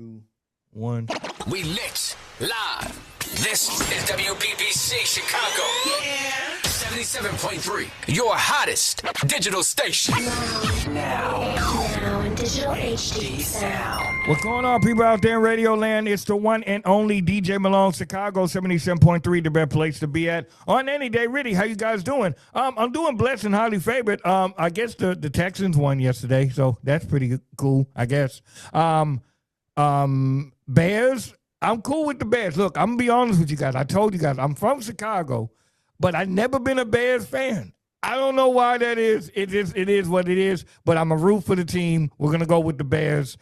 2, 1. We lit live. This is WBBC Chicago. Yeah. 77.3, your hottest digital station. Now in digital HD sound. What's going on, people out there in radio land? It's the one and only DJ Malone, Chicago 77.3, the best place to be at on any day. Really, how you guys doing? I'm doing blessed and highly favored. I guess the Texans won yesterday, so that's pretty cool, I guess. Bears, I'm cool with the Bears. Look, I'm gonna be honest with you guys. I told you guys I'm from Chicago, but I've never been a Bears fan. I don't know why that is. It is what it is, but I'm a root for the team. We're going to go with the Bears.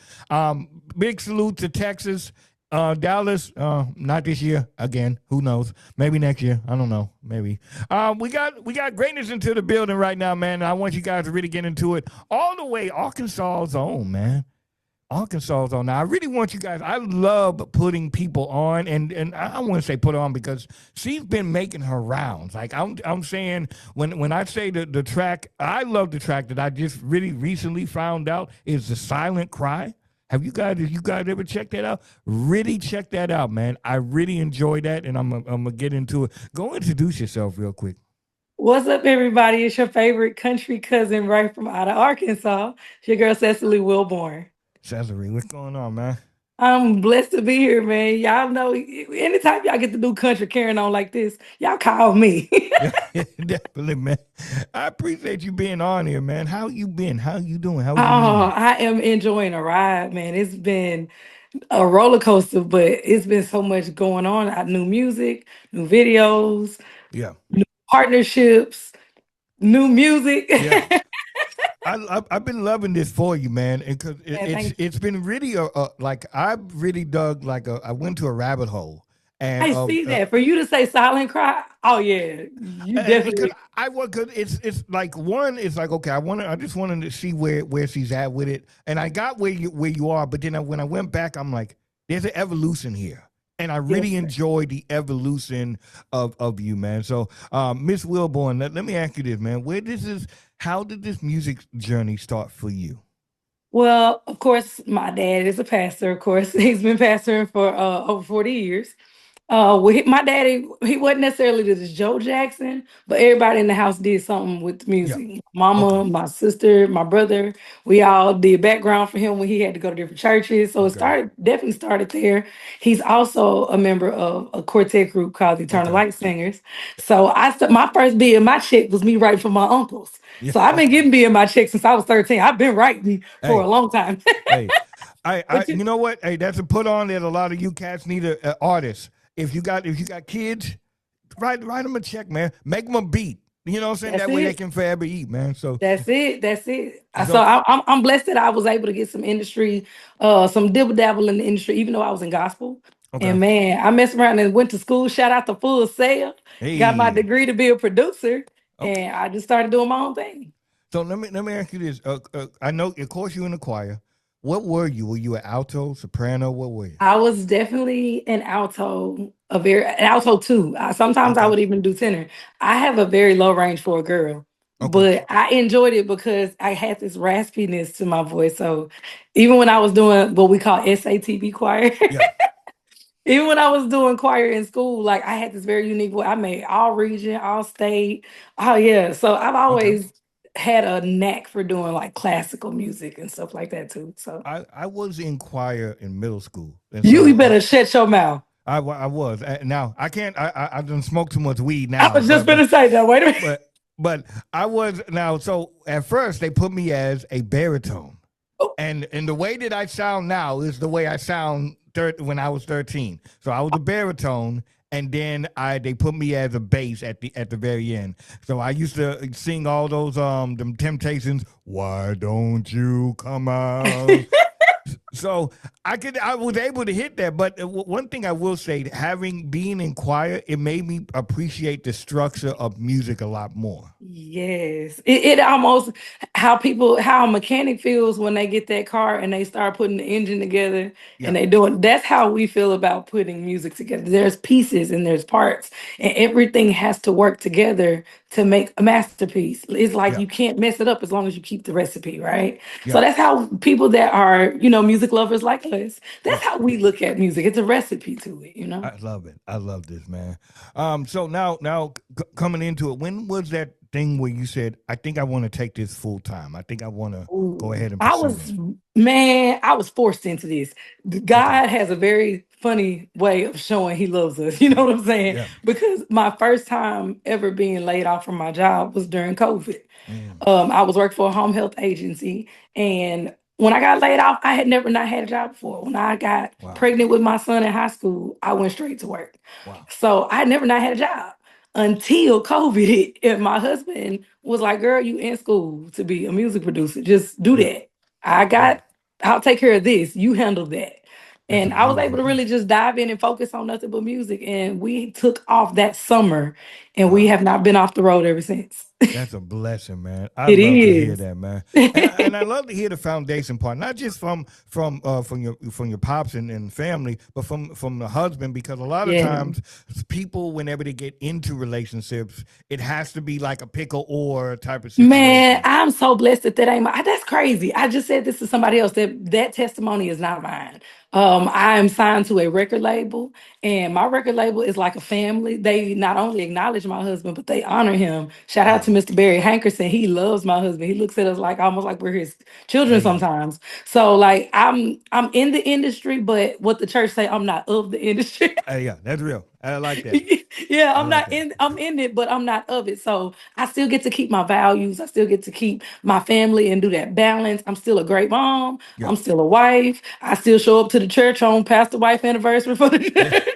Big salute to Texas. Dallas, not this year. Again, who knows? Maybe next year. I don't know. Maybe. We got greatness into the building right now, man. And I want you guys to really get into it all the way Arkansas zone, man. Arkansas zone. Now, I really want you guys, I love putting people on, and I want to say put on because she's been making her rounds. Like, I'm saying, when I say the track, I love the track that I just really recently found out is The Silent Cry. Have you guys ever checked that out? Really check that out, man. I really enjoy that, and I'm gonna get into it. Go introduce yourself real quick. What's up, everybody? It's your favorite country cousin right from out of Arkansas. It's your girl, Cecily Wilborn. Cecily, what's going on, man? I'm blessed to be here, man. Y'all know, anytime y'all get to do country carrying on like this, y'all call me. Definitely, man. I appreciate you being on here, man. How you been? How you doing? How I am enjoying a ride, man. It's been a roller coaster, but it's been so much going on. New music, new videos, Yeah. new partnerships, new music. Yeah. I've been loving this for you, man, because it's been really like I've really dug I went to a rabbit hole, and I see that for you to say "Silent Cry." Oh yeah, you definitely. Cause it's like one. It's like okay, I just wanted to see where she's at with it, and I got where you are, but then when I went back, I'm like, there's an evolution here. And I really enjoy the evolution of you, man. So, Miss Wilborn, let me ask you this, man. How did this music journey start for you? Well, of course, my dad is a pastor. Of course, he's been pastoring for over 40 years. My daddy, he wasn't necessarily this Joe Jackson, but everybody in the house did something with the music. Yeah. Mama, my sister, my brother, we all did background for him when he had to go to different churches. So it definitely started there. He's also a member of a quartet group called the Eternal Light Singers. So my first BMI check was me writing for my uncles. Yeah. So I've been getting BMI checks since I was 13. I've been writing for a long time. Hey, you know what? Hey, that's a put on that a lot of you cats need an artist. If you got kids, write them a check, man. Make them a beat. You know what I'm saying? That way they can forever eat, man. So that's it. So I'm blessed that I was able to get some industry, some dibble dabble in the industry, even though I was in gospel. Okay. And man, I messed around and went to school. Shout out to Full Sail. Hey. Got my degree to be a producer, and I just started doing my own thing. So let me ask you this. I know, of course, you're in the choir. What were you? Were you an alto, soprano? What were you? I was definitely an alto, an alto too. Sometimes I would even do tenor. I have a very low range for a girl, but I enjoyed it because I had this raspiness to my voice. So even when I was doing what we call SATB choir, even when I was doing choir in school, like I had this very unique voice. I made all region, all state. Oh yeah. So I've always had a knack for doing like classical music and stuff like that too. So I was in choir in middle school. You better shut your mouth. I was. Now I can't. I didn't smoke too much weed now. I was just gonna say that. Wait a minute. But I was now. So at first they put me as a baritone, and the way that I sound now is the way I sound when I was 13. So I was a baritone. And then they put me as a bass at the very end. So I used to sing all those them Temptations. Why don't you come out? So I was able to hit that. But one thing I will say, being in choir, it made me appreciate the structure of music a lot more. Yes, it almost how a mechanic feels when they get that car and they start putting the engine together and they doing. That's how we feel about putting music together. There's pieces and there's parts, and everything has to work together to make a masterpiece. It's like you can't mess it up as long as you keep the recipe, right? So that's how people that are musicians music lovers like us. That's Yeah. how we look at music. It's a recipe to it, you know? I love it. I love this, man. So now coming into it, when was that thing where you said, I think I want to take this full time? I think I want to go Ooh, ahead and pursue this. I was forced into this. Okay. God has a very funny way of showing he loves us. You know what I'm saying? Yeah. Because my first time ever being laid off from my job was during COVID. Mm, I was working for a home health agency, and when I got laid off, I had never not had a job before. When I got wow. pregnant with my son in high school, I went straight to work. Wow. So I had never not had a job until COVID hit, and my husband was like, "Girl, you in school to be a music producer. Just do Yeah. that. I Yeah. got. I'll take care of this. You handle that." That's a And I was able beautiful to thing. really just dive in and focus on nothing but music. And we took off that summer, and we Wow. have not been off the road ever since. That's a blessing, man. I It love to hear is. that, man. And I love to hear the foundation part, not just from your pops and family, but from the husband, because a lot of Yeah. times people, whenever they get into relationships, it has to be like a pickle or type of Man, situation. I'm so blessed that that ain't my. That's crazy. I just said this to somebody else that testimony is not mine. I am signed to a record label, and my record label is like a family. They not only acknowledge my husband, but they honor him. Shout out to Wow. Mr. Barry Hankerson. He loves my husband. He looks at us like almost like we're his children Hey. sometimes. So like I'm in the industry, but what the church say, I'm not of the industry. Hey, yeah, that's real. I like that. Yeah, I like that. I'm in it, but I'm not of it. So I still get to keep my values. I still get to keep my family and do that balance. I'm still a great mom. Yeah. I'm still a wife. I still show up to the church on pastor wife anniversary for the Yeah. church.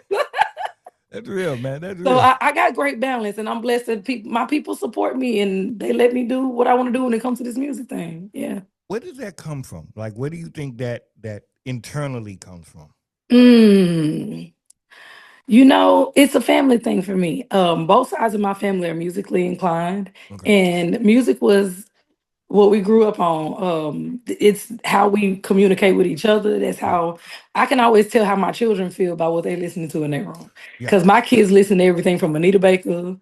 That's real, man. That's So real. I got great balance, and I'm blessed that my people support me and they let me do what I want to do when it comes to this music thing. Yeah. Where does that come from? Like, where do you think that internally comes from? Mm. You know, it's a family thing for me. Both sides of my family are musically inclined, Okay. and music was what we grew up on. It's how we communicate with each other. That's Yeah. how I can always tell how my children feel about what they're listening to in their room. Yeah. Because my kids listen to everything from Anita Baker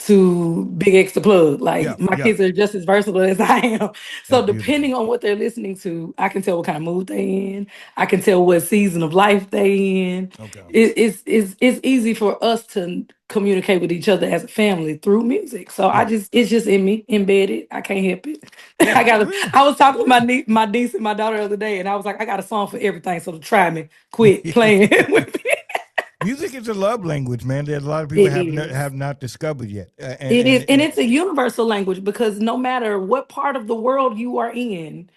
to Big X the Plug. Yeah. Like my Yeah. kids are just as versatile as I am. That's So beautiful. depending on what they're listening to, I can tell what kind of mood they in. I can tell what season of life they in. Okay. It's easy for us to communicate with each other as a family through music. So Yeah. it's just in me, embedded. I can't help it. Yeah. That's real. I was talking to my niece and my daughter the other day, and I was like, I got a song for everything. So to try me, quit playing with me. Music is a love language, man. There's a lot of people It is. have not discovered yet, It is, and it's a universal language because no matter what part of the world you are in,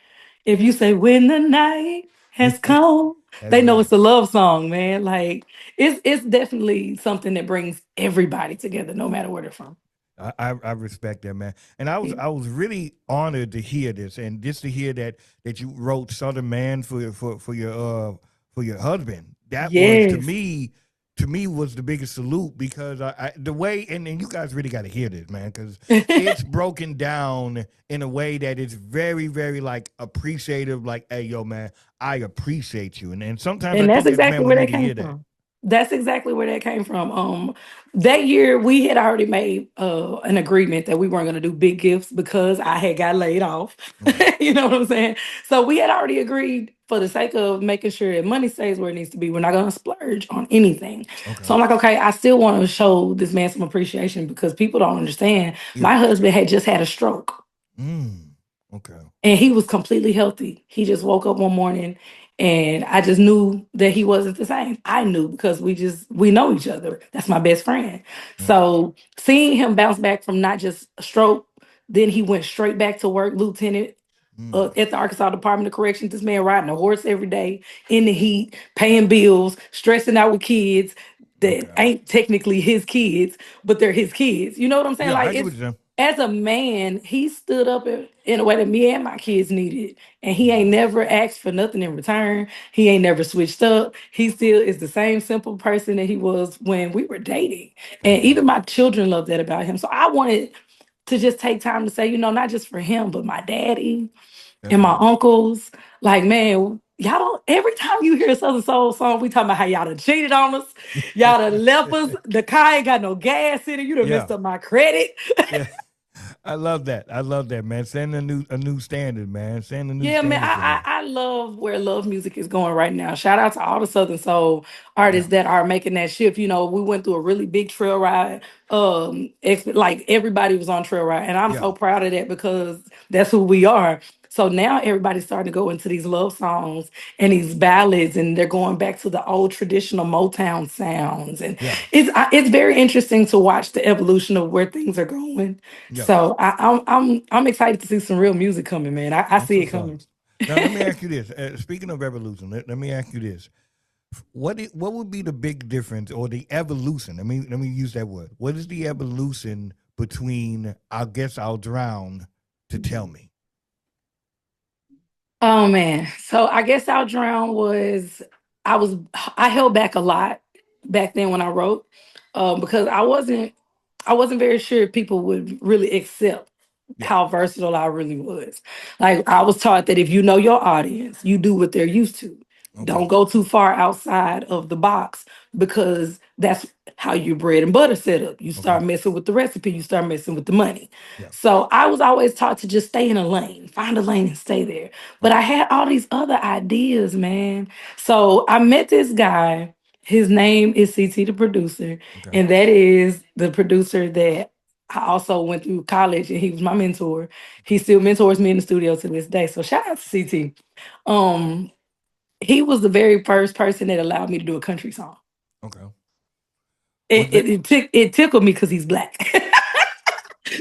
if you say "When the night has come," that's they know real. it's a love song, man. Like it's definitely something that brings everybody together, no matter where they're from. I respect that, man. And I was really honored to hear this, and just to hear that you wrote Southern Man for your husband. That was Yes. to me was the biggest salute, because I the way, and you guys really got to hear this, man, because it's broken down in a way that is very, very like appreciative. Like, hey, yo, man, I appreciate you, and sometimes I And that's think as exactly men we where need that to came hear that. from. That's exactly where that came from. That year we had already made an agreement that we weren't going to do big gifts because I had got laid off. Okay. You know what I'm saying? So we had already agreed for the sake of making sure that money stays where it needs to be. We're not going to splurge on anything. Okay. So I'm like, okay, I still want to show this man some appreciation because people don't understand. Yeah. My husband had just had a stroke. Mm. Okay. And he was completely healthy. He just woke up one morning and I just knew that he wasn't the same. I knew because we know each other. That's my best friend. Yeah. So seeing him bounce back from not just a stroke, then he went straight back to work, lieutenant Mm. at the Arkansas Department of Corrections. This man riding a horse every day in the heat, paying bills, stressing out with kids that Okay. ain't technically his kids, but they're his kids. You know what I'm saying? Yeah, Like I get what it's you're saying. as a man, he stood up in a way that me and my kids needed. And he ain't Mm. never asked for nothing in return. He ain't never switched up. He still is the same simple person that he was when we were dating. That's And even beautiful. my children love that about him. So I wanted to just take time to say, not just for him, but my daddy That's and my real. uncles. Like, man, y'all don't, every time you hear a Southern Soul song, we talking about how y'all done cheated on us. Y'all done left us. The car ain't got no gas in it. You done Yeah. messed up my credit. Yeah. I love that. I love that, man. Setting a new standard, man. Setting a new Yeah, man, standard for me. I love where love music is going right now. Shout out to all the Southern Soul Yeah, artists that are making that shift. You know, we went through a really big trail ride. Like everybody was on trail ride, and I'm yeah. so proud of that because that's who we are. So now everybody's starting to go into these love songs and these ballads, and they're going back to the old traditional Motown sounds, and Yeah, it's very interesting to watch the evolution of where things are going. yeah. So I'm excited to see some real music coming, man. I That's see it what's up. coming. Now let me ask you this. Speaking of evolution, let me ask you this. What would be the big difference or the evolution? Let me use that word. What is the evolution between I guess I'll drown to tell me? Oh man. So I guess I'll drown was I was I held back a lot back then when I wrote, because I wasn't very sure if people would really accept Yeah. how versatile I really was. Like I was taught that if you know your audience, you do what they're used to. Okay. Don't go too far outside of the box because that's how your bread and butter set up. You Okay. start messing with the recipe, you start messing with the money. Yeah. So I was always taught to just stay in a lane, find a lane and stay there. But I Okay. had all these other ideas, man. So I met this guy. His name is CT, the producer, Okay. and that is the producer that I also went through college, and he was my mentor. He Okay. still mentors me in the studio to this day. So shout out to CT. Um, he was the very first person that allowed me to do a country song. Okay. It Was it, that it, tick, it tickled me because he's black.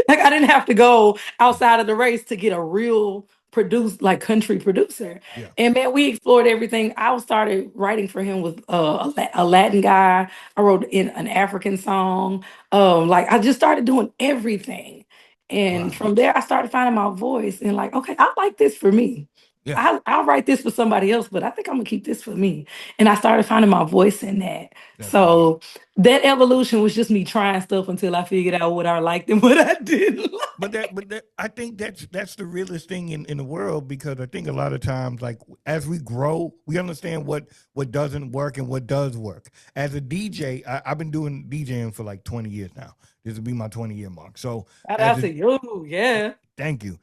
Like I didn't have to go outside of the race to get a real produced like country producer. yeah. And man, we explored everything. I started writing for him with a Latin guy. I wrote in an African song. Like I just started doing everything. And Wow. from there, I started finding my voice and like, okay, I like this for me. Yeah. I'll write this for somebody else, but I think I'm gonna keep this for me. And I started finding my voice in that. That's right. So that evolution was just me trying stuff until I figured out what I liked and what I didn't like. But I think that's the realest thing in the world because I think a lot of times like as we grow, we understand what doesn't work and what does work. As a DJ, I've been doing DJing for like 20 years now. This will be my 20-year mark. So Shout as out a to you, yeah. thank you.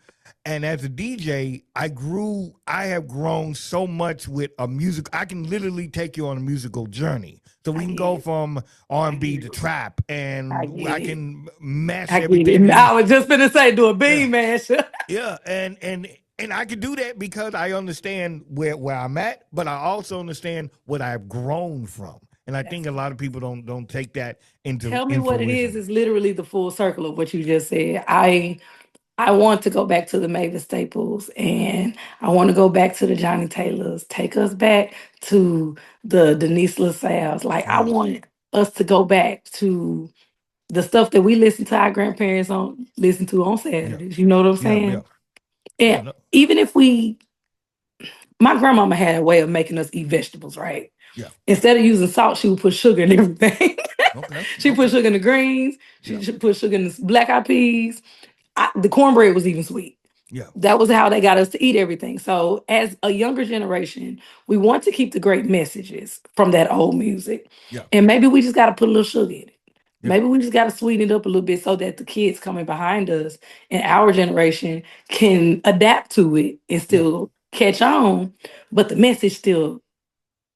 And as a DJ, I have grown so much with a music. I can literally take you on a musical journey. So we I can get go it. from I R&B get to it. trap I and get I it. can mesh I get everything it. in. I was just gonna say do a Yeah. bean mash. Yeah, and I can do that because I understand where I'm at, but I also understand what I've grown from. And I think That's a lot of people don't take that into tell me in what it fruition. is literally the full circle of what you just said. I want to go back to the Mavis Staples and I want to go back to the Johnny Taylors. Take us back to the Denise LaSalle's. Like I Yeah. want us to go back to the stuff that we listen to our grandparents on listen to on Yeah. Saturdays. You know what I'm Yeah, yeah. saying? Yeah, And no, even if we my grandmama had a way of making us eat vegetables, right? yeah. Instead of using salt, she would put sugar in everything. Okay. She put Okay. sugar in the greens. Yeah. She put sugar in the black eyed peas. The cornbread was even sweet. Yeah. That was how they got us to eat everything. So, as a younger generation, we want to keep the great messages from that old music. Yeah. And maybe we just got to put a little sugar in it. Yeah. Maybe we just got to sweeten it up a little bit so that the kids coming behind us in our generation can adapt to it and Yeah. still catch on, but the message still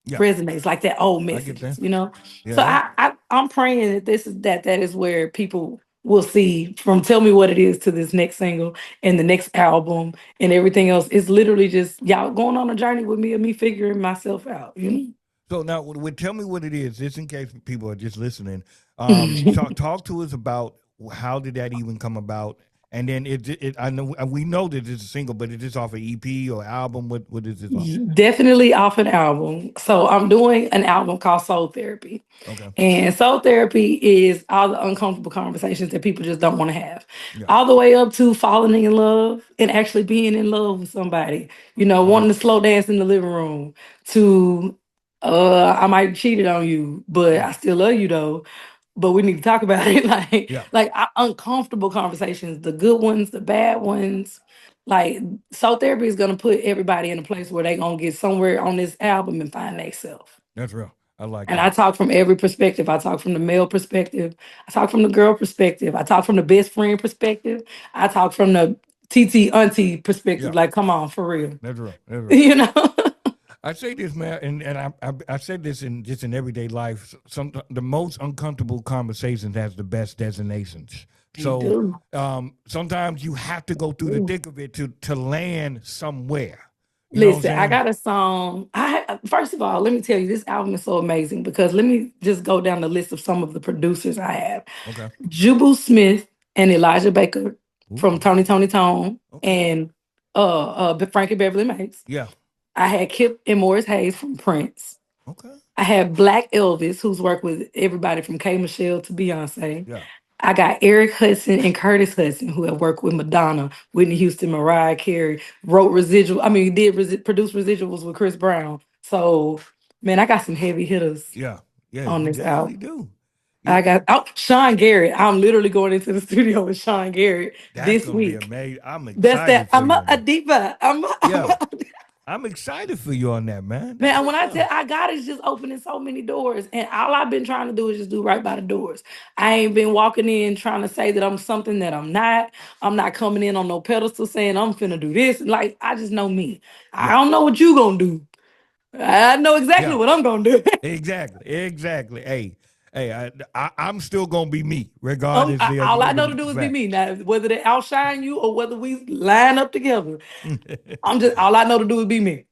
Yeah. resonates like that old I get messages, that. you know. Yeah, So yeah. I'm praying that that is where people will see from "Tell Me What It Is" to this next single and the next album and everything else. It's literally just y'all going on a journey with me and me figuring myself out, you So now, tell me what it is, just in case people are just listening. know. Talk to us about how did that even come about, and then I know we know that it's a single, but is this off an EP or album? What is this off? Definitely off an album. So I'm doing an album called Soul Therapy. Okay. And soul therapy is all the uncomfortable conversations that people just don't want to have. Yeah. All the way up to falling in love and actually being in love with somebody, Okay. wanting to slow dance in the living room, to I might have cheated on you, but Yeah. I still love you though. But we need to talk about it. Like Yeah. uncomfortable conversations, the good ones, the bad ones. Like soul therapy is gonna put everybody in a place where they're gonna get somewhere on this album and find themselves. That's real. I like And that. I talk from every perspective. I talk from the male perspective. I talk from the girl perspective. I talk from the best friend perspective. I talk from the TT auntie perspective. Yeah, Like, come on, for real. that's real. That's real. You know? I say this, man, and I said this in just in everyday life. Some the most uncomfortable conversations has the best designations. They So do. sometimes you have to go through the thick of it to land somewhere. You know what I'm Listen, I saying? got a song. First of all, let me tell you, this album is so amazing because let me just go down the list of some of the producers I have. Okay. Jubu Smith and Elijah Baker from Ooh. Tony Tony Tone Okay. and Frankie Beverly Mays. Yeah. I had Kip and Morris Hayes from Prince. Okay. I had Black Elvis, who's worked with everybody from K Michelle to Beyonce. Yeah. I got Eric Hudson and Curtis Hudson, who have worked with Madonna, Whitney Houston, Mariah Carey, wrote residual. I mean, produce residuals with Chris Brown. So, man, I got some heavy hitters Yeah. Yeah. on You this definitely album. do. I got Sean Garrett. I'm literally going into the studio with Sean Garrett That's this gonna be week. amazing. I'm That's excited that. for I'm you a, on a that. diva. Yeah. I'm excited for you on that, man. That's Man, when what's I tell up. God is just opening so many doors, and all I've been trying to do is just do right by the doors. I ain't been walking in trying to say that I'm something that I'm not. I'm not coming in on no pedestal saying I'm finna do this. Like I just know me. I Yeah. don't know what you gonna do. I know exactly Yeah. what I'm gonna do. Exactly. Exactly. I'm still gonna be me, regardless of All I know to the do is be fact. me. Now, whether they outshine you or whether we line up together, I'm just all I know to do is be me.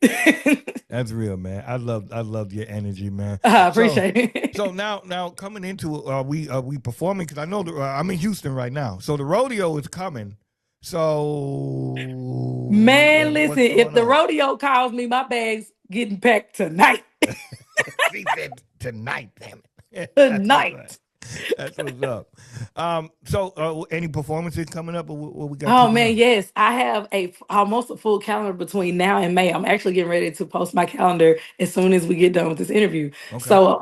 That's real, man. I love your energy, man. I So appreciate it. so now coming into we performing because I know I'm in Houston right now, so the rodeo is coming. So Man, listen, what's if going the on? rodeo calls me, my bag's getting packed tonight. She said tonight, damn it. That's what's up. Tonight. That's what's up. So any performances coming up, or what we got Oh kicking man, off? yes. I have almost a full calendar between now and May. I'm actually getting ready to post my calendar as soon as we get done with this interview. Okay. So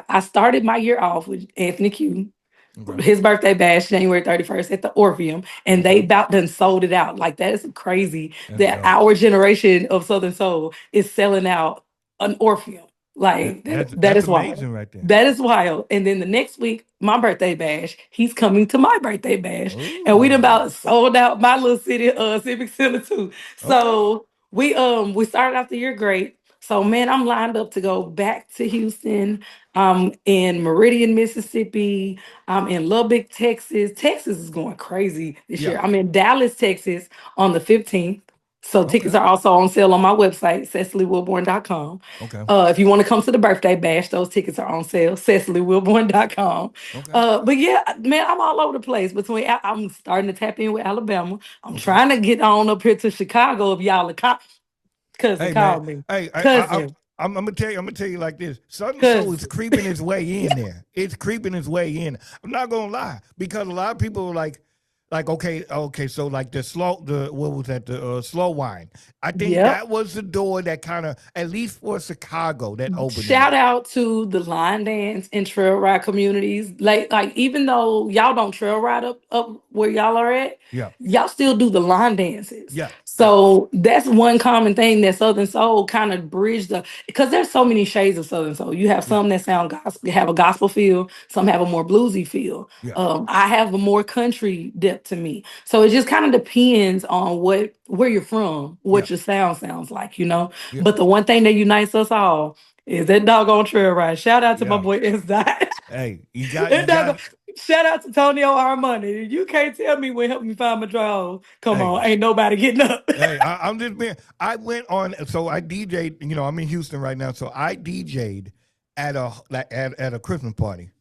I started my year off with Anthony Q, Okay. his birthday bash, January 31st at the Orpheum, and they Okay. about done sold it out. Like that is crazy That's that dope. our generation of Southern Soul is selling out an Orpheum. Like that That's is wild. amazing right there. That is wild. And then the next week, my birthday bash, he's coming to my birthday bash. And we done Ooh. about sold out my little city, Civic Center too. Okay. So we started off the year great. So man, I'm lined up to go back to Houston. I'm in Meridian, Mississippi. I'm in Lubbock, Texas. Texas is going crazy this Yeah. year. I'm in Dallas, Texas on the 15th. So Okay. tickets are also on sale on my website, CecilyWilborn.com. Okay. If you want to come to the birthday bash, those tickets are on sale, CecilyWilborn.com. Okay. But yeah, man, I'm all over the place. I'm starting to tap in with Alabama. I'm Okay. trying to get on up here to Chicago if y'all are cousin Hey man. call me. Hey, Cousin. I'm gonna tell you. I'm gonna tell you like this. Southern Soul is Cousin. creeping its way in there. It's creeping its way in. I'm not gonna lie because a lot of people are like okay. So like what was that? The slow wine. I think Yep. that was the door that kind of, at least for Chicago, that opened it Shout up. out to the line dance and trail ride communities. Like even though y'all don't trail ride up where y'all are at, Yeah. y'all still do the line dances. Yeah. Yeah. So that's one common thing that Southern Soul kind of bridged because there's so many shades of Southern Soul. You have Yeah. some that sound gospel, have a gospel feel, some have a more bluesy feel. Yeah. I have a more country depth to me. So it just kind of depends on where you're from, Yeah. what your sound sounds like, you know. Yeah. But the one thing that unites us all is that doggone trail ride. Shout out to my Yeah. boy S. Dot. Hey, you That got. doggone- Shout out to Tonio Armani. You can't tell me when help me find my draws. Come Hey. on, ain't nobody getting up. Hey, I'm just being. I went on, so I DJ'd. I'm in Houston right now, so I DJ'd at a Christmas party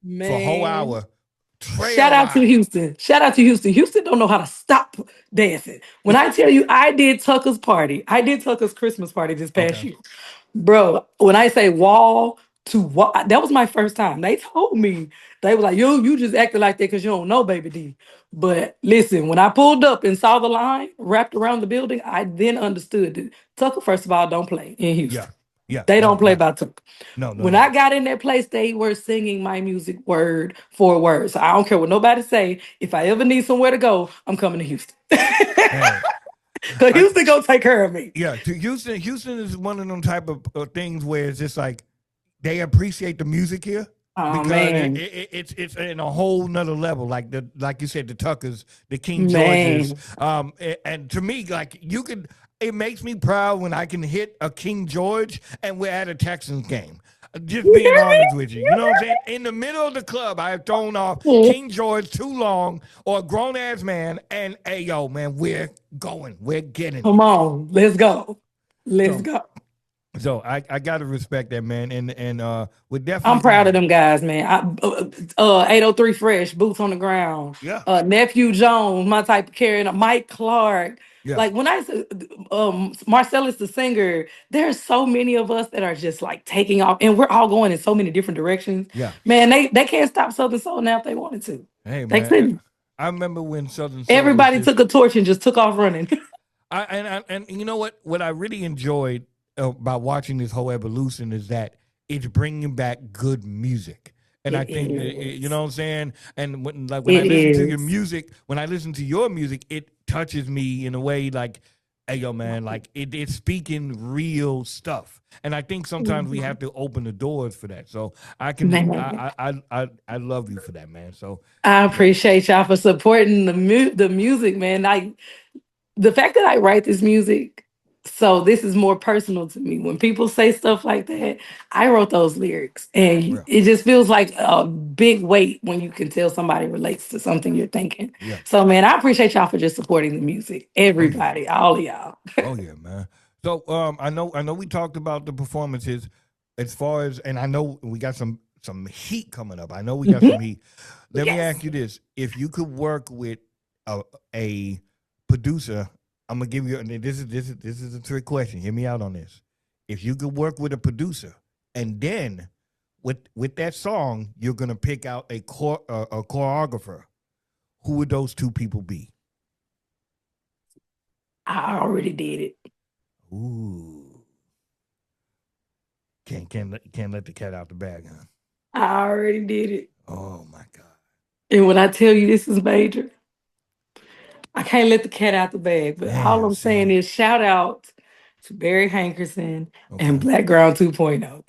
for a whole Man. hour. Trail Shout out to ride. Houston. Shout out to Houston. Houston don't know how to stop dancing. When I tell you I did Tucker's party, I did Tucker's Christmas party this past Okay. year. Bro, when I say wall to wall, that was my first time. They told me, they was like, yo, you just acted like that because you don't know Baby D. But listen, when I pulled up and saw the line wrapped around the building, I then understood that Tucker, first of all, don't play in Yeah. Houston. Yeah. They No. don't play No. by Tucker. No. No. When No. I got in that place, they were singing my music word for word. So I don't care what nobody say. If I ever need somewhere to go, I'm coming to Houston. Hey. Because Houston gonna take care of me. Yeah. To Houston is one of them type of things where it's just like they appreciate the music here. Oh Because man, it's in a whole nother level, like you said, the Tuckers, the King Georges, man. and to me, like it makes me proud when I can hit a King George and we're at a Texans game. Just You being hear me? honest with you, you know what I'm saying? In the middle of the club, I have thrown off You King George too long or a grown ass man, and hey yo, man, we're going, we're getting Come it. on, let's go. Let's So go. so I gotta respect that, man, and we're I'm definitely proud gonna of them guys, man. 803 Fresh, boots on the ground. yeah Nephew Jones, my type of carrying Mike Clark. yeah Like when I said Marcellus the singer, there's so many of us that are just like taking off, and we're all going in so many different directions. yeah. Man, they can't stop Southern Soul now if they wanted to. Hey They man, couldn't. I remember when Southern Soul was Everybody just. took a torch and just took off running. And you know what? What I really enjoyed about watching this whole evolution is that it's bringing back good music. And I It think you know is. what I'm saying. And when I It listen to your is. music, when I listen to your music, it touches me in a way like, hey yo man, like it's speaking real stuff. And I think sometimes we have to open the doors for that. So Man. I love you for that, man. So I appreciate y'all for supporting the music, man. Like the fact that I write this music, so this is more personal to me. When people say stuff like that, I wrote those lyrics, and real, it just feels like a big weight when you can tell somebody relates to something you're thinking. yeah. So, man, I appreciate y'all for just supporting the music. Oh yeah. Everybody, all of y'all. Oh yeah, man. So I know we talked about the performances as far as, and I know we got some heat coming up. I know we got Mhm. some heat. Let me Yes. ask you this: if you could work with a producer, I'm gonna give you. And this is a trick question. Hear me out on this. If you could work with a producer, and then with that song, you're gonna pick out a choreographer. Who would those two people be? I already did it. Ooh, can't let the cat out the bag, huh? I already did it. Oh my God. And when I tell you this is major, I can't let the cat out the bag, but all Man, I'm saying see. is shout out to Barry Hankerson and Okay. Blackground 2.0.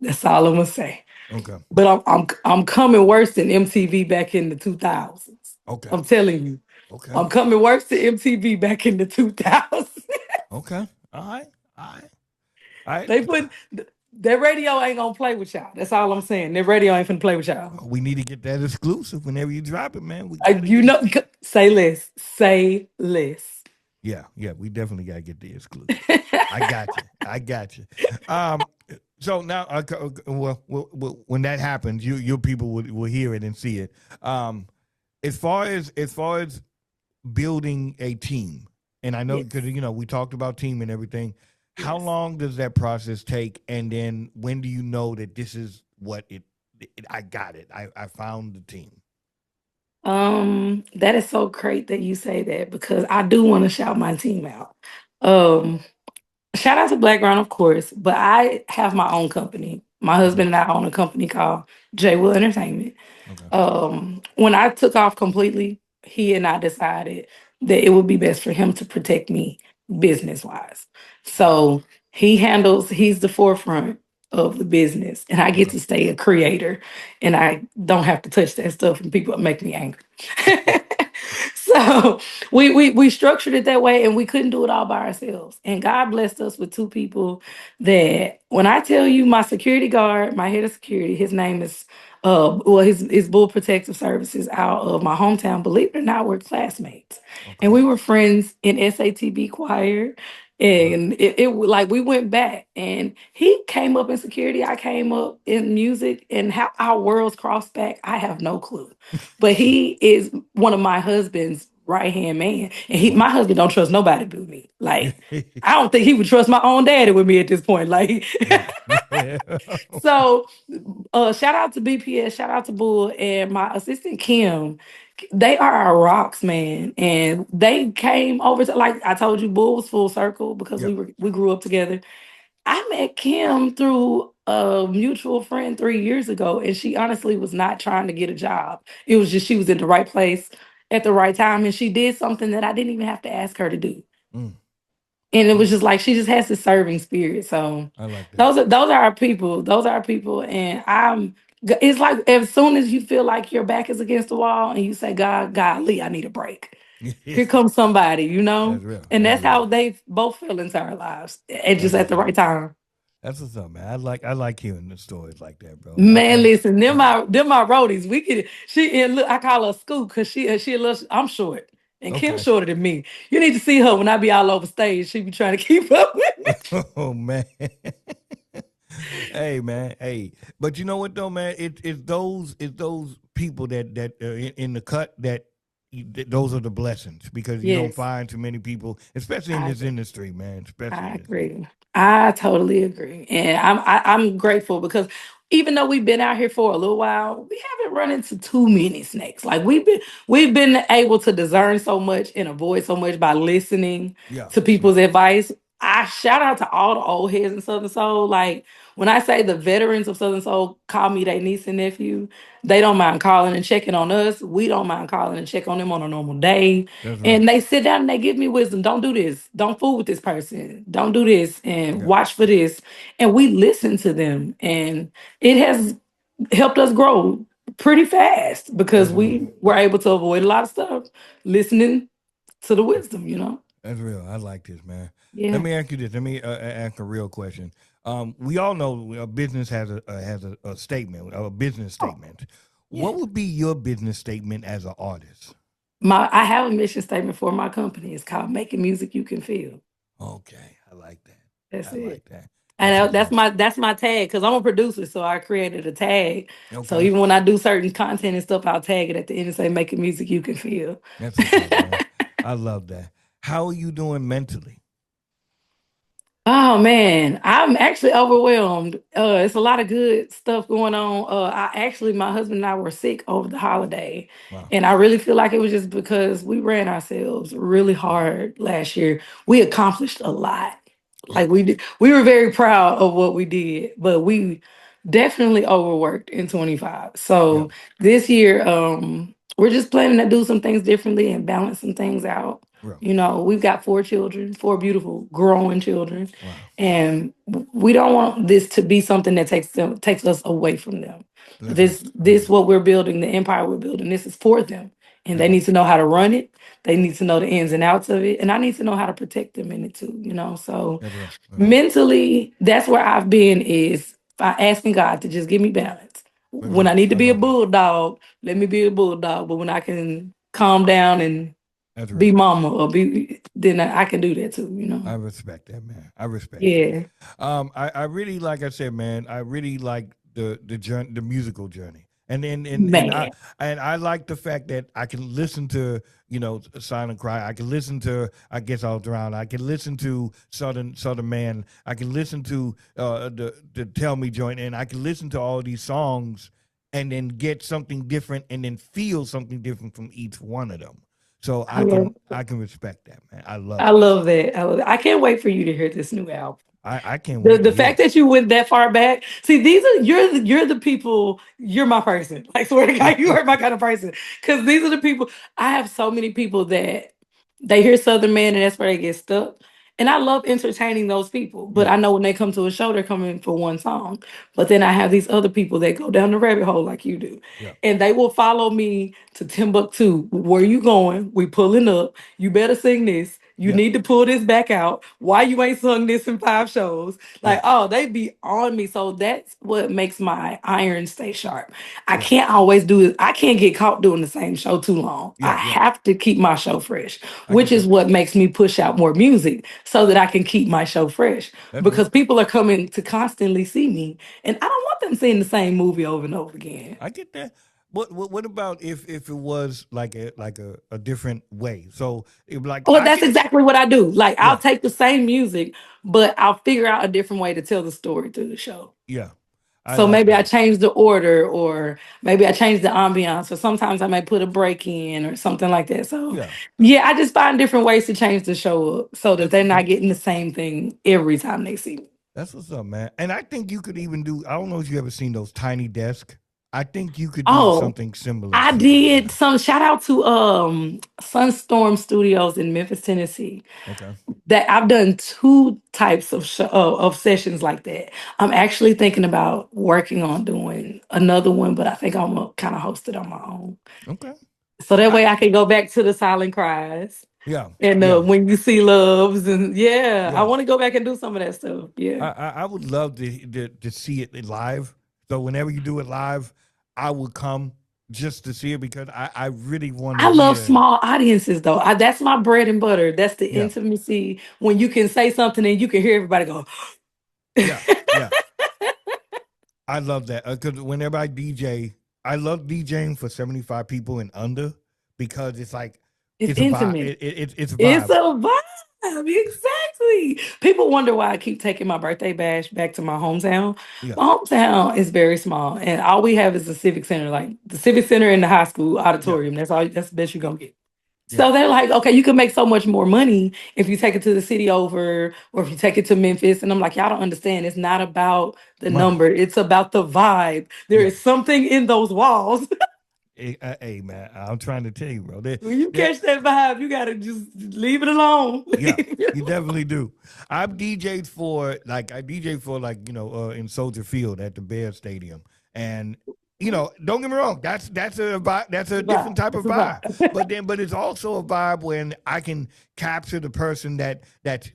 That's all I'm gonna say. Okay. But I'm coming worse than MTV back in the 2000s. Okay. I'm telling you, Okay. I'm coming worse than MTV back in the 2000s. Okay. All right. All right. All right. They put their radio ain't gonna play with y'all. That's all I'm saying. Their radio ain't finna play with y'all. We need to get that exclusive whenever you drop it, man. We gotta You get know, say less, say less. Yeah, yeah, we definitely gotta get the exclusive. I got you. I got you. So now, when that happens, your people will hear it and see it. As far as building a team, and I know Yes. because we talked about team and everything. How long does that process take, and then when do you know that this is what I got it. I found the team. That is so great that you say that because I do want to shout my team out. Um, Shout out to Blackground, of course, but I have my own company. My Okay. husband and I own a company called J Will Entertainment. Okay. When I took off completely, he and I decided that it would be best for him to protect me business wise. So he's the forefront of the business, and I get Okay. to stay a creator, and I don't have to touch that stuff, and people make me angry. So we structured it that way, and we couldn't do it all by ourselves. And God blessed us with two people that, when I tell you, my security guard, my head of security, his name is his Bull Protective Services out of my hometown. Believe it or not, we're classmates, and Okay. we were friends in SATB choir. Wow. And it like we went back, and he came up in security. I came up in music, and how our worlds crossed back, I have no clue. But he is one of my husband's right hand man, and my Wow. husband don't trust nobody but me. Like I don't think he would trust my own daddy with me at this point. Like so, shout out to BPS, shout out to Bull, and my assistant Kim. They are our rocks, man, and they came over to, like I told you, Bull was full circle because Yeah. we grew up together. I met Kim through a mutual friend 3 years ago, and she honestly was not trying to get a job. It was just she was in the right place at the right time, and she did something that I didn't even have to ask her to do. Mm. And it was just like she just has this serving spirit. So I like that. those are our people. Those are our people. And it's like as soon as you feel like your back is against the wall and you say, God, golly, I need a break. Here comes somebody, That's real. and That's that's real. how they both fell into our lives, and just That's at what's the up. right time. That's what's up, man. I like hearing the stories like that, bro. Man, listen, them my roadies. We could she and look, I call her Scoop because she a little. I'm short, and Kim's Okay. shorter than me. You need to see her when I be all over stage. She be trying to keep up with me. Oh man. Hey man, hey. But you know what though, man? It's those people that in the cut those are the blessings because you don't Yes, find too many people, especially in I this agree. industry, man. Especially I in this industry. agree. I totally agree, and I'm grateful because even though we've been out here for a little while, we haven't run into too many snakes. Like we've been able to discern so much and avoid so much by listening Yeah, to yeah, people's advice. I shout out to all the old heads in Southern Soul. Like when I say the veterans of Southern Soul call me their niece and nephew, they don't mind calling and checking on us. We don't mind calling and check on them on a normal day. that's right. And they sit down and they give me wisdom. Don't do this. Don't fool with this person. Don't do this and Yeah, watch for this. And we listen to them. And it has helped us grow pretty fast because that's real. we were able to avoid a lot of stuff listening to the wisdom. That's real. I like this, man. Let Yeah. me ask you this. Let me ask a real question. We all know a business has a statement, a business Oh, statement. What yeah. would be your business statement as an artist? I have a mission statement for my company. It's called Making Music You Can Feel. Okay, I like that. That's I like it. that. That's And what's that's up. my tag because I'm a producer, so I created a tag. So Okay, even when I do certain content and stuff, I'll tag it at the end and say, "Making music you can feel." that's what's up, man. I love that. How are you doing mentally? Oh man, I'm actually overwhelmed. It's a lot of good stuff going on. My husband and I were sick over the holiday, Wow. and I really feel like it was just because we ran ourselves really hard last year. We accomplished a lot. Yeah. Like we were very proud of what we did, but we definitely overworked in 25. Yeah. So this year, we're just planning to do some things differently and balance some things out. Real. We've got 4 children, 4 beautiful growing children, Wow. and we don't want this to be something that takes us away from them. That's right. This what we're building, the empire we're building. This is for them, and That's they right. need to know how to run it. They need to know the ins and outs of it, and I need to know how to protect them in it too. So That's right. That's right. mentally, that's where I've been is by asking God to just give me balance. That's When right. I need to I be a love that. bulldog, let me be a bulldog. But when I can calm down and That's be real. mama or be then I can do that too. I respect that, man. I respect that. Yeah. I really like I said, man. I really like the journey, the musical journey, Man. and I like the fact that I can listen to Silent Cry. I can listen to I guess I was around. I can listen to Southern Man. I can listen to the Tell Me joint, and I can listen to all these songs and then get something different, and then feel something different from each one of them. So I love I can respect that, man. I love I it. love that. I can't wait for you to hear this new album. I can't The wait to the hear fact it. that you went that far back, see, you're the people. You're my person. Like swear to God, you are my kind of person. Because these are the people. I have so many people that they hear Southern Man and that's where they get stuck. And I love entertaining those people, but Yeah, I know when they come to a show, they're coming for one song. But then I have these other people that go down the rabbit hole like you do, yeah, and they will follow me to Timbuktu. Where you going? We pulling up. You better sing this. You yeah, need to pull this back out. Why you ain't sung this in 5 shows? yeah, Like, oh, they be on me. So that's what makes my iron stay sharp. I yeah, can't always do it. I can't get caught doing the same show too long. I yeah, yeah. have to keep my show fresh, I which get is that. what makes me push out more music so that I can keep my show fresh. That's real. Because people are coming to constantly see me, and I don't want them seeing the same movie over and over again. I get that. What about if it was like a different way? So like Well, I that's can exactly what I do. Like, I'll yeah, take the same music, but I'll figure out a different way to tell the story through the show. yeah. I So like maybe I that. change the order, or maybe I change the ambiance, or sometimes I may put a break in or something like that. So, Yeah, yeah, I just find different ways to change the show up so that that's they're what's not up. getting the same thing every time they see me. That's what's up, man. And I think you could even do. I don't know if you ever seen those tiny desks. I think you could do Oh, something similar I to that. did Yeah. some shout out to Sunstorm Studios in Memphis, Tennessee. Okay. That I've done two types of sessions like that. I'm actually thinking about working on doing another one, but I think I'm gonna kind of host it on my own. Okay. So that I, way I can go back to the silent cries yeah. and Yeah. when you see loves and yeah, I Yeah. want to go back and do some of that stuff. Yeah. I would love to see it live. So whenever you do it live, I would come just to see it because I really want to I love hear. small audiences though. That's my bread and butter. That's the Yeah. intimacy when you can say something and you can hear everybody go. Yeah. Yeah. I love that because whenever I DJ, I love DJing for 75 people and under because it's like It's it's a vibe. intimate. It's a It's vibe. a vibe. Exactly. People wonder why I keep taking my birthday bash back to my hometown. Yeah. My hometown is very small, and all we have is the civic center, like the civic center and the high school Yeah. auditorium. That's all. That's the best you're gonna get. Yeah. So they're like, okay, you can make so much more money if you take it to the city over, or if you take it to Memphis. And I'm like, y'all don't understand. It's not about the Money. number. It's about the vibe. There Yeah. is something in those walls. Hey, man, I'm trying to tell you, bro. When you catch that vibe, you gotta just leave it alone. Yeah, you definitely do. I DJed for in Soldier Field at the Bear Stadium, and don't get me wrong, that's a vibe, that's a different type of It's a vibe. vibe. But it's also a vibe when I can capture the person that's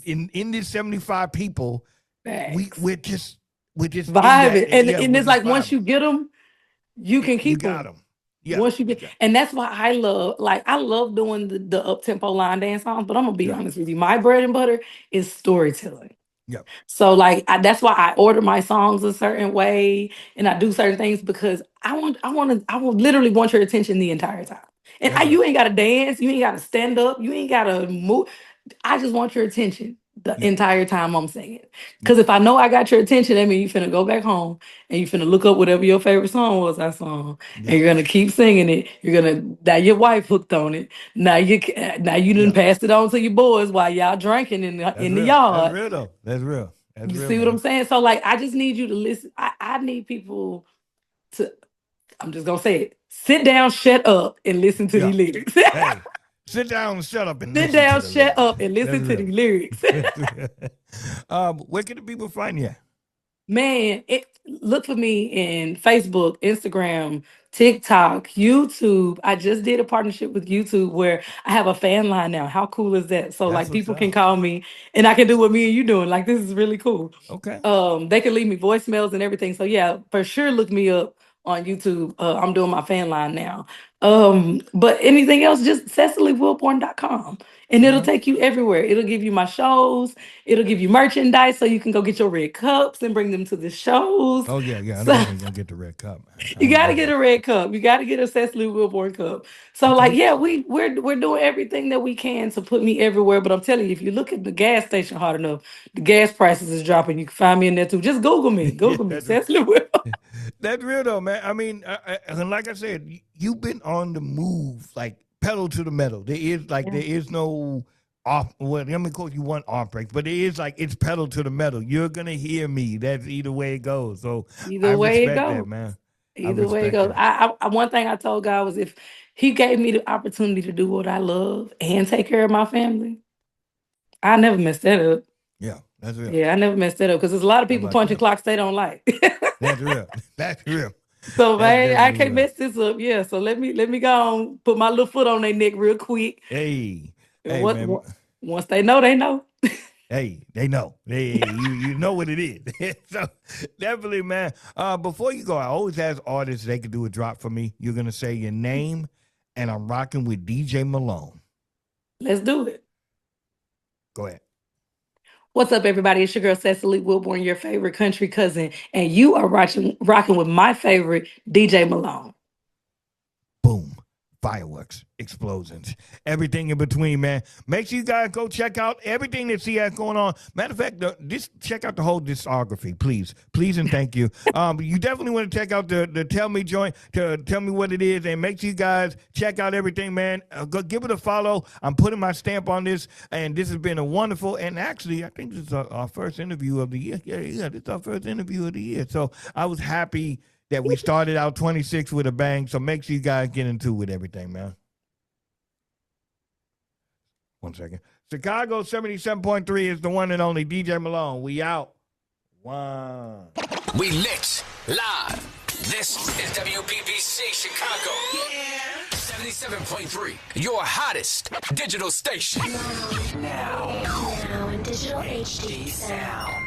in this 75 people. Facts. We're just in Vibe that, it. And yeah, and we're it's just like once vibing. you get them, you can You keep got them. them. Yeah, Once you get, yeah, and that's why I love doing the up tempo line dance songs. But I'm gonna be yeah, honest with you, my bread and butter is storytelling. yeah, So like that's why I order my songs a certain way and I do certain things because I will literally want your attention the entire time. And that's right. you ain't gotta dance, you ain't gotta stand up, you ain't gotta move. I just want your attention the Yeah, entire time I'm singing. yeah, Because if I know I got your attention, that means you finna go back home and you finna look up whatever your favorite song was I sung, and yeah, you're gonna keep singing it. You're gonna now your wife hooked on it. Now you didn't yeah. pass it on to your boys while y'all drinking in That's the real. That's yard. real though. That's real. That's You real, see what I'm man. saying? So like I just need you to listen. I need people to I'm just gonna say it. Sit down, shut up, and listen to Yeah. the lyrics. Hey, sit down and shut up and Sit listen to down, the shut lyrics. up, and That's listen to real. the lyrics. That's real. Where can the people find you? Man, look for me in Facebook, Instagram, TikTok, YouTube. I just did a partnership with YouTube where I have a fan line now. How cool is that? So That's like what's people can up. call me and I can do what me and you doing. Like this is really cool. Okay. They can leave me voicemails and everything. So yeah, for sure look me up on YouTube. I'm doing my fan line now. But anything else, just CecilyWilborn.com. And it'll Okay. take you everywhere. It'll give you my shows. It'll give you merchandise so you can go get your red cups and bring them to the shows. Oh yeah, yeah. I'm So definitely gonna get the red cup, man. you I'm got to get definitely a red cup. You got to get a Cecily Wilborn cup. So like, okay. yeah, we're doing everything that we can to put me everywhere. But I'm telling you, if you look at the gas station hard enough, the gas prices is dropping. You can find me in there too. Just Google me. Yeah, Google me. Cecily Wilborn. that's real though, man. I mean, and like I said, you've been on the move, like pedal to the metal. There is no off. Well, let me call you one off break, but it is like it's pedal to the metal. You're gonna hear me. That's either way it goes. So I Either way it respect that, goes. man. I Either way it respect goes. that. One thing I told God was if He gave me the opportunity to do what I love and take care of my family, I never messed that up. Yeah, that's real. Yeah, I never messed that up because there's a lot of How people about punching that? clocks they don't like. That's real. That's real. So That's man, I definitely can't real. mess this up. Yeah, so let me go on, put my little foot on their neck real quick. Hey, And hey, man. once they know, they know. Hey, they know. You know what it is. So definitely, man. Before you go, I always ask artists they could do a drop for me. You're gonna say your name, and I'm rocking with DJ Malone. Let's do it. Go ahead. What's up, everybody? It's your girl Cecily Wilborn, your favorite country cousin, and you are rocking with my favorite DJ Malone. Boom. Fireworks, explosions, everything in between, man. Make sure you guys go check out everything that she has going on. Matter of fact, check out the whole discography, please, and thank you. You definitely want to check out the Tell Me joint to tell me what it is, and make sure you guys check out everything, man. Go give it a follow. I'm putting my stamp on this, and this has been a wonderful. And actually, I think this is our first interview of the year. Yeah, this is our first interview of the year. So I was happy that we started out 26 with a bang. So make sure you guys get into with everything, man. 1 second. Chicago 77.3 is the one and only DJ Malone. We out. One. We lit live. This is WBBC Chicago. 77.3, your hottest digital station. Now in digital HD sound.